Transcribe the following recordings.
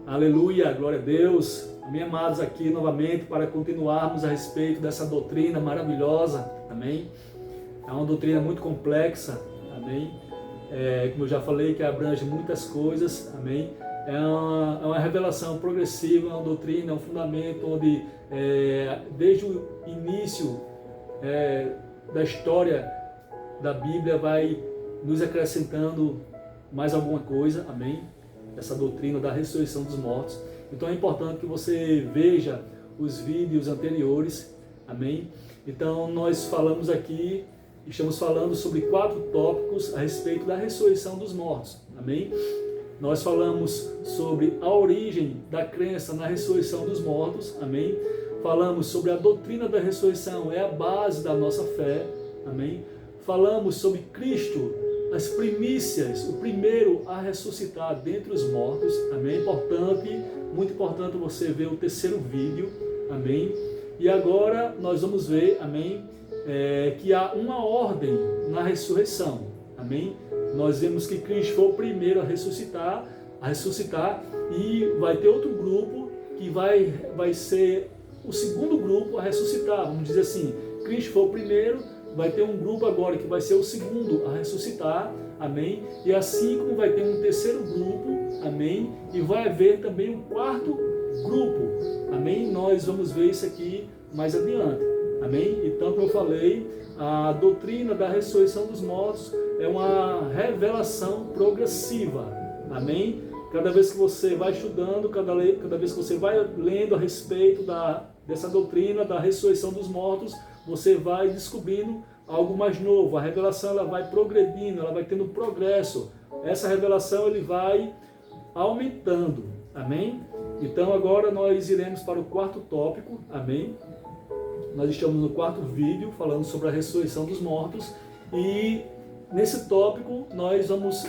Aleluia, glória a Deus. Amém, amados, aqui novamente para continuarmos a respeito dessa doutrina maravilhosa, amém? É uma doutrina muito complexa, amém? Como eu já falei, que abrange muitas coisas, amém? É uma revelação progressiva, é uma doutrina, é um fundamento onde, desde o início da história da Bíblia, vai nos acrescentando mais alguma coisa, amém? Essa doutrina da ressurreição dos mortos. Então é importante que você veja os vídeos anteriores, amém? Então nós falamos aqui, estamos falando sobre 4 tópicos a respeito da ressurreição dos mortos, amém? Nós falamos sobre a origem da crença na ressurreição dos mortos, amém? Falamos sobre a doutrina da ressurreição, é a base da nossa fé, amém? Falamos sobre Cristo, as primícias, o primeiro a ressuscitar dentre os mortos, amém? Importante, muito importante você ver o terceiro vídeo, amém? E agora nós vamos ver, amém? Que há uma ordem na ressurreição, amém? Nós vemos que Cristo foi o primeiro a ressuscitar e vai ter outro grupo que vai ser o segundo grupo a ressuscitar, vamos dizer assim, Cristo foi o primeiro, vai ter um grupo agora que vai ser o segundo a ressuscitar, amém? E assim como vai ter um terceiro grupo, amém? E vai haver também um quarto grupo, amém? Nós vamos ver isso aqui mais adiante, amém? Então, como eu falei, a doutrina da ressurreição dos mortos é uma revelação progressiva, amém? Cada vez que você vai estudando, cada vez que você vai lendo a respeito dessa doutrina da ressurreição dos mortos, você vai descobrindo algo mais novo. A revelação ela vai progredindo, ela vai tendo progresso. Essa revelação ele vai aumentando, amém? Então agora nós iremos para o quarto tópico, amém? Nós estamos no quarto vídeo falando sobre a ressurreição dos mortos e nesse tópico nós vamos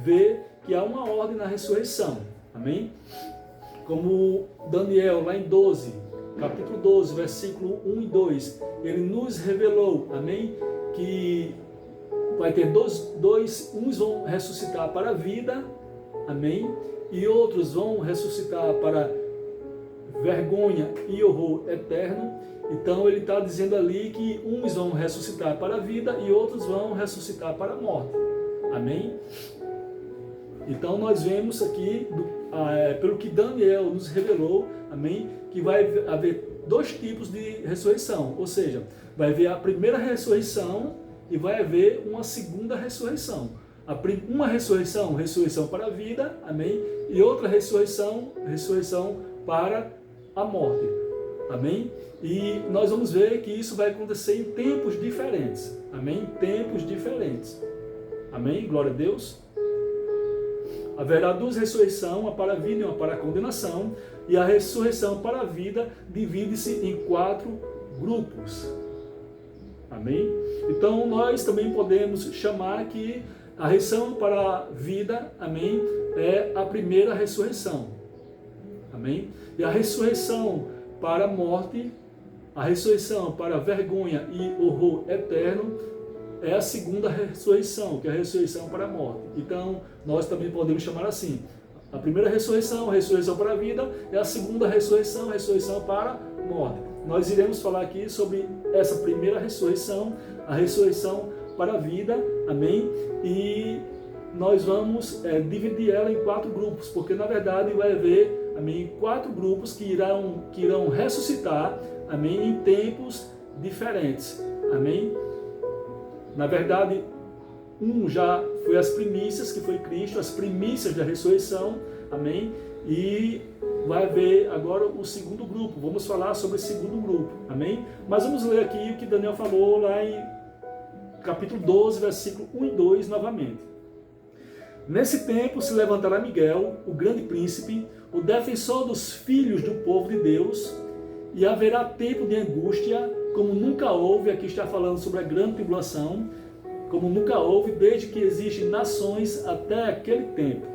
ver que há uma ordem na ressurreição, amém? Como Daniel lá em capítulo 12, versículo 1 e 2, ele nos revelou, amém? Que vai ter uns vão ressuscitar para a vida, amém? E outros vão ressuscitar para vergonha e horror eterno. Então ele está dizendo ali que uns vão ressuscitar para a vida e outros vão ressuscitar para a morte, amém? Então nós vemos aqui, pelo que Daniel nos revelou, amém? Que vai haver 2 tipos de ressurreição, ou seja, vai haver a primeira ressurreição e vai haver uma segunda ressurreição. Uma ressurreição para a vida, amém? E outra ressurreição para a morte, amém? E nós vamos ver que isso vai acontecer em tempos diferentes, amém? Tempos diferentes, amém? Glória a Deus. Haverá 2 ressurreições, uma para a vida e uma para a condenação, e a ressurreição para a vida divide-se em 4 grupos. Amém? Então nós também podemos chamar que a ressurreição para a vida, amém, é a primeira ressurreição. Amém? E a ressurreição para a morte, a ressurreição para a vergonha e horror eterno, é a segunda ressurreição, que é a ressurreição para a morte. Então, nós também podemos chamar assim. A primeira ressurreição para a vida, é a segunda ressurreição para a morte. Nós iremos falar aqui sobre essa primeira ressurreição, a ressurreição para a vida, amém? E nós vamos dividir ela em 4 grupos, porque na verdade vai haver, amém, 4 grupos que irão ressuscitar, amém, em tempos diferentes, amém? Na verdade, já foi as primícias, que foi Cristo, as primícias da ressurreição, amém? E vai haver agora o segundo grupo, vamos falar sobre o segundo grupo, amém? Mas vamos ler aqui o que Daniel falou lá em capítulo 12, versículo 1 e 2 novamente. Nesse tempo se levantará Miguel, o grande príncipe, o defensor dos filhos do povo de Deus, e haverá tempo de angústia, como nunca houve. Aqui está falando sobre a grande tribulação, como nunca houve, desde que existem nações até aquele tempo.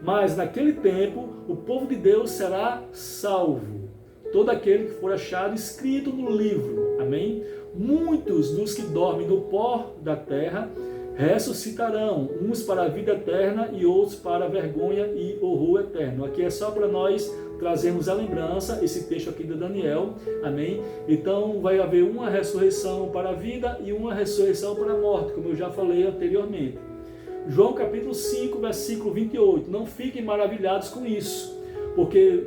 Mas naquele tempo, o povo de Deus será salvo, todo aquele que for achado escrito no livro, amém? Muitos dos que dormem no pó da terra ressuscitarão, uns para a vida eterna e outros para a vergonha e horror eterno. Aqui é só para nós trazermos a lembrança, esse texto aqui de Daniel, amém? Então vai haver uma ressurreição para a vida e uma ressurreição para a morte, como eu já falei anteriormente. João capítulo 5, versículo 28, não fiquem maravilhados com isso, porque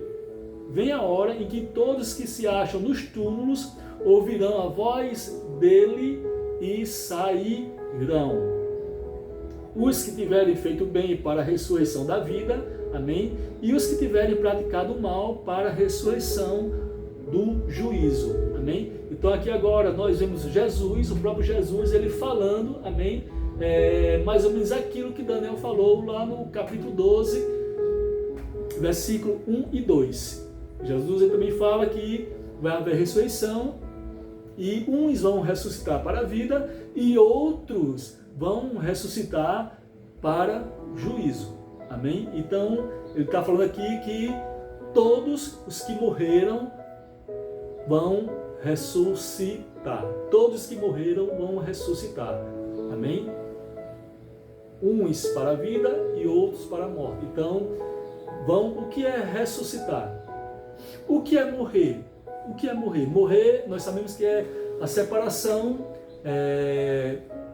vem a hora em que todos que se acham nos túmulos ouvirão a voz dele e sairão. Os que tiverem feito bem para a ressurreição da vida, amém? E os que tiverem praticado o mal para a ressurreição do juízo, amém? Então aqui agora nós vemos Jesus, o próprio Jesus, ele falando, amém? Mais ou menos aquilo que Daniel falou lá no capítulo 12, versículo 1 e 2. Jesus ele também fala que vai haver ressurreição e uns vão ressuscitar para a vida e outros vão ressuscitar para juízo. Amém? Então, ele está falando aqui que todos os que morreram vão ressuscitar. Todos que morreram vão ressuscitar. Amém? Uns para a vida e outros para a morte. Então, o que é ressuscitar? O que é morrer? O que é morrer? Morrer, nós sabemos que é a separação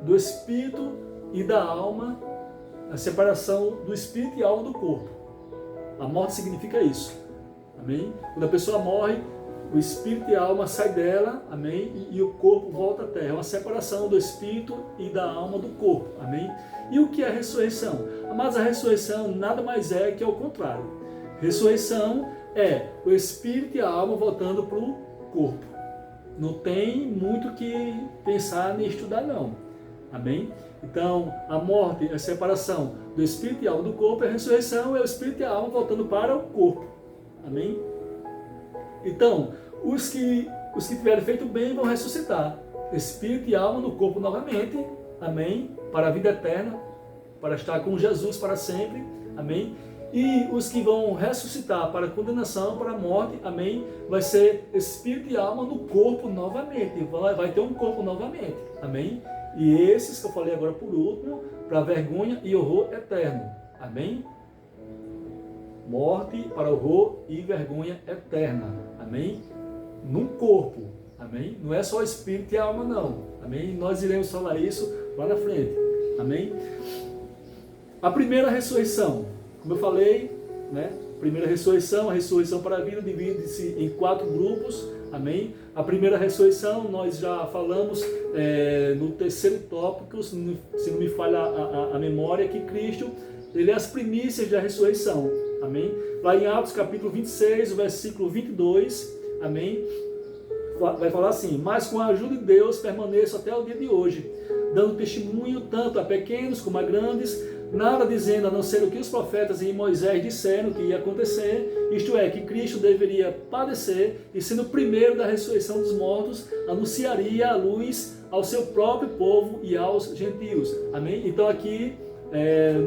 do espírito e da alma, a separação do espírito e alma do corpo. A morte significa isso, amém? Quando a pessoa morre, o espírito e a alma saem dela, amém? E o corpo volta à terra. É uma separação do espírito e da alma do corpo, amém? E o que é ressurreição? Mas a ressurreição nada mais é que ao contrário. Ressurreição é o espírito e a alma voltando para o corpo. Não tem muito o que pensar nem estudar não. Amém? Então, a morte é a separação do espírito e alma do corpo, e a ressurreição é o espírito e a alma voltando para o corpo. Amém? Então, os que tiverem feito bem vão ressuscitar. Espírito e alma no corpo novamente. Amém? Para a vida eterna, para estar com Jesus para sempre. Amém? E os que vão ressuscitar para a condenação, para a morte, amém? Vai ser espírito e alma no corpo novamente. Vai ter um corpo novamente. Amém? E esses que eu falei agora por último, para vergonha e horror eterno. Amém? Morte para horror e vergonha eterna. Amém? Num corpo. Amém? Não é só espírito e alma não. Amém? Nós iremos falar isso lá na frente. Amém? A primeira ressurreição, como eu falei, né? Primeira ressurreição, a ressurreição para a vida divide-se em 4 grupos. Amém? A primeira ressurreição, nós já falamos no terceiro tópico, se não me falha a memória, que Cristo, ele é as primícias da ressurreição. Amém? Lá em Atos capítulo 26, o versículo 22, amém? Vai falar assim: mas com a ajuda de Deus permaneço até o dia de hoje, dando testemunho tanto a pequenos como a grandes, nada dizendo a não ser o que os profetas e Moisés disseram que ia acontecer, isto é, que Cristo deveria padecer e, sendo o primeiro da ressurreição dos mortos, anunciaria a luz ao seu próprio povo e aos gentios. Amém? Então aqui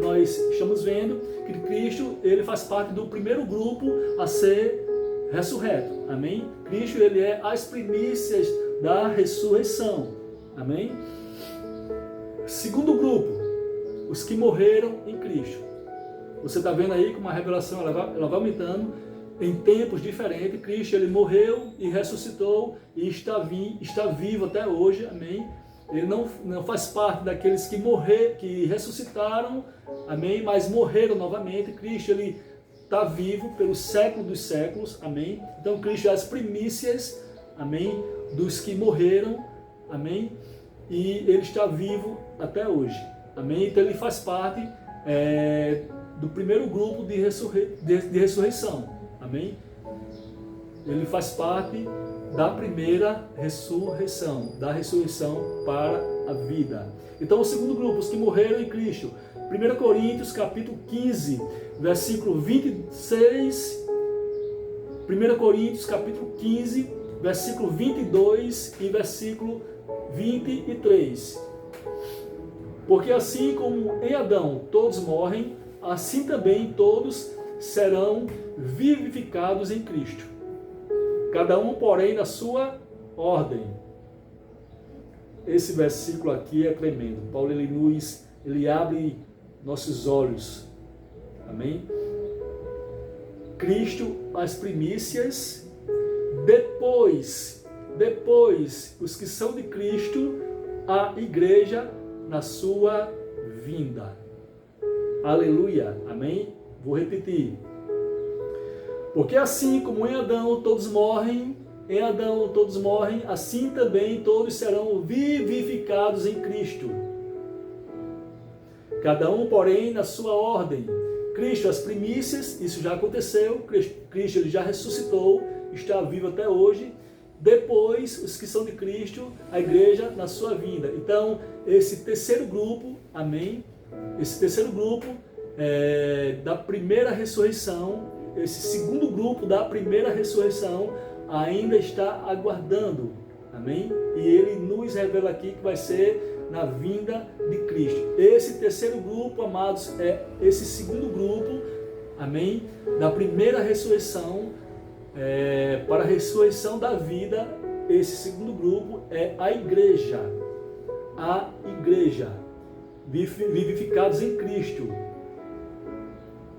nós estamos vendo que Cristo ele faz parte do primeiro grupo a ser ressurreto. Amém? Cristo ele é as primícias da ressurreição. Amém? Segundo grupo, os que morreram em Cristo. Você está vendo aí como a revelação ela vai aumentando em tempos diferentes. Cristo ele morreu e ressuscitou e está vivo até hoje. Amém? Ele não faz parte daqueles que ressuscitaram, amém? Mas morreram novamente. Cristo ele está vivo pelos séculos dos séculos, amém? Então Cristo é as primícias, amém? Dos que morreram, amém? E ele está vivo até hoje. Amém? Então ele faz parte do primeiro grupo de ressurreição. Amém? Ele faz parte da primeira ressurreição, da ressurreição para a vida. Então o segundo grupo, os que morreram em Cristo. 1 Coríntios capítulo 15, versículo 26. 1 Coríntios capítulo 15, versículo 22 e versículo 23. Porque assim como em Adão todos morrem, assim também todos serão vivificados em Cristo. Cada um, porém, na sua ordem. esse versículo aqui é tremendo. Paulo, ele abre nossos olhos. Amém? Cristo, as primícias, depois, os que são de Cristo, a igreja na sua vinda. Aleluia, amém? Vou repetir. Porque assim como em Adão todos morrem, assim também todos serão vivificados em Cristo. Cada um, porém, na sua ordem. Cristo, as primícias, isso já aconteceu, Cristo ele já ressuscitou, está vivo até hoje. Depois, os que são de Cristo, a igreja na sua vinda. Então, esse terceiro grupo, amém? Esse terceiro grupo da primeira ressurreição, esse segundo grupo da primeira ressurreição, ainda está aguardando, amém? E ele nos revela aqui que vai ser na vinda de Cristo. Esse terceiro grupo, amados, é esse segundo grupo, amém? Da primeira ressurreição, para a ressurreição da vida, esse segundo grupo é a igreja, vivificados em Cristo.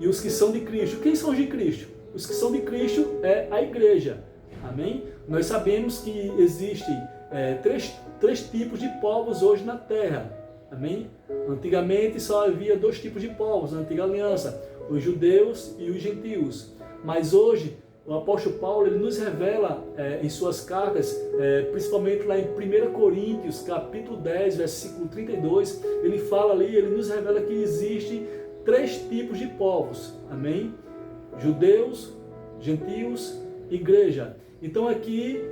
E os que são de Cristo, quem são os de Cristo? Os que são de Cristo é a igreja, amém? Nós sabemos que existem três tipos de povos hoje na terra, amém? Antigamente só havia 2 tipos de povos na antiga aliança, os judeus e os gentios. Mas hoje o apóstolo Paulo ele nos revela em suas cartas, principalmente lá em 1 Coríntios, capítulo 10, versículo 32, ele fala ali, ele nos revela que existem 3 tipos de povos, amém? Judeus, gentios, igreja. Então aqui,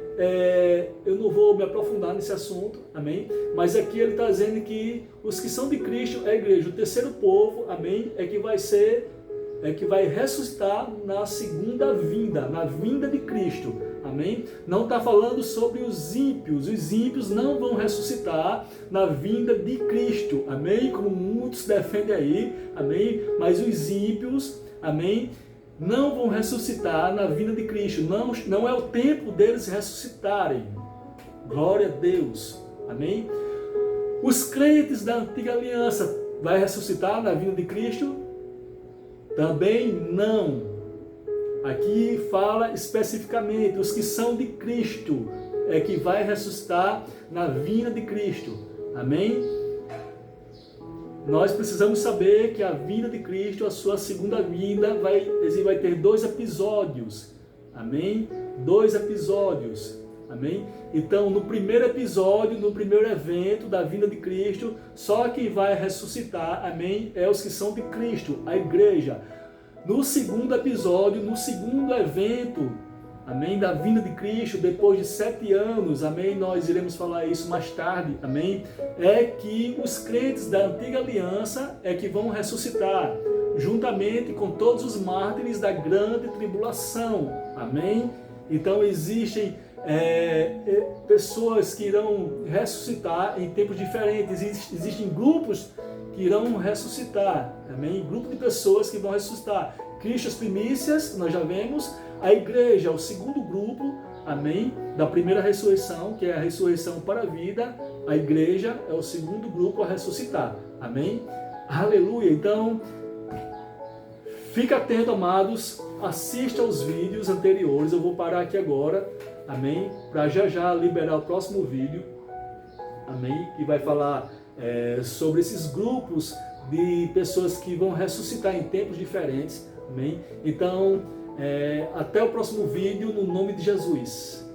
eu não vou me aprofundar nesse assunto, amém? Mas aqui ele está dizendo que os que são de Cristo é a igreja. O terceiro povo, amém, é que vai ressuscitar na segunda vinda, na vinda de Cristo, amém? Não está falando sobre os ímpios não vão ressuscitar na vinda de Cristo, amém? Como muitos defendem aí, amém? Mas os ímpios, amém, não vão ressuscitar na vinda de Cristo, não é o tempo deles ressuscitarem, glória a Deus, amém? Os crentes da antiga aliança vai ressuscitar na vinda de Cristo? Também não. Aqui fala especificamente, os que são de Cristo é que vai ressuscitar na vinda de Cristo. Amém? Nós precisamos saber que a vinda de Cristo, a sua segunda vinda, vai ter 2 episódios. Amém? 2 episódios. Amém? Então, no primeiro episódio, no primeiro evento da vinda de Cristo, só quem vai ressuscitar, amém, é os que são de Cristo, a igreja. No segundo episódio, no segundo evento, amém, da vinda de Cristo, depois de 7 anos, amém, nós iremos falar isso mais tarde, amém, é que os crentes da antiga aliança é que vão ressuscitar, juntamente com todos os mártires da grande tribulação, amém. Então existem pessoas que irão ressuscitar em tempos diferentes, existem grupos que irão ressuscitar, amém? Grupo de pessoas que vão ressuscitar. Cristo as primícias, nós já vemos, a igreja, o segundo grupo, amém? Da primeira ressurreição, que é a ressurreição para a vida, a igreja é o segundo grupo a ressuscitar, amém? Aleluia! Então, fica atento, amados, assista aos vídeos anteriores, eu vou parar aqui agora, amém? Para já liberar o próximo vídeo, amém? Que vai falar sobre esses grupos de pessoas que vão ressuscitar em tempos diferentes, amém? Então, até o próximo vídeo, no nome de Jesus.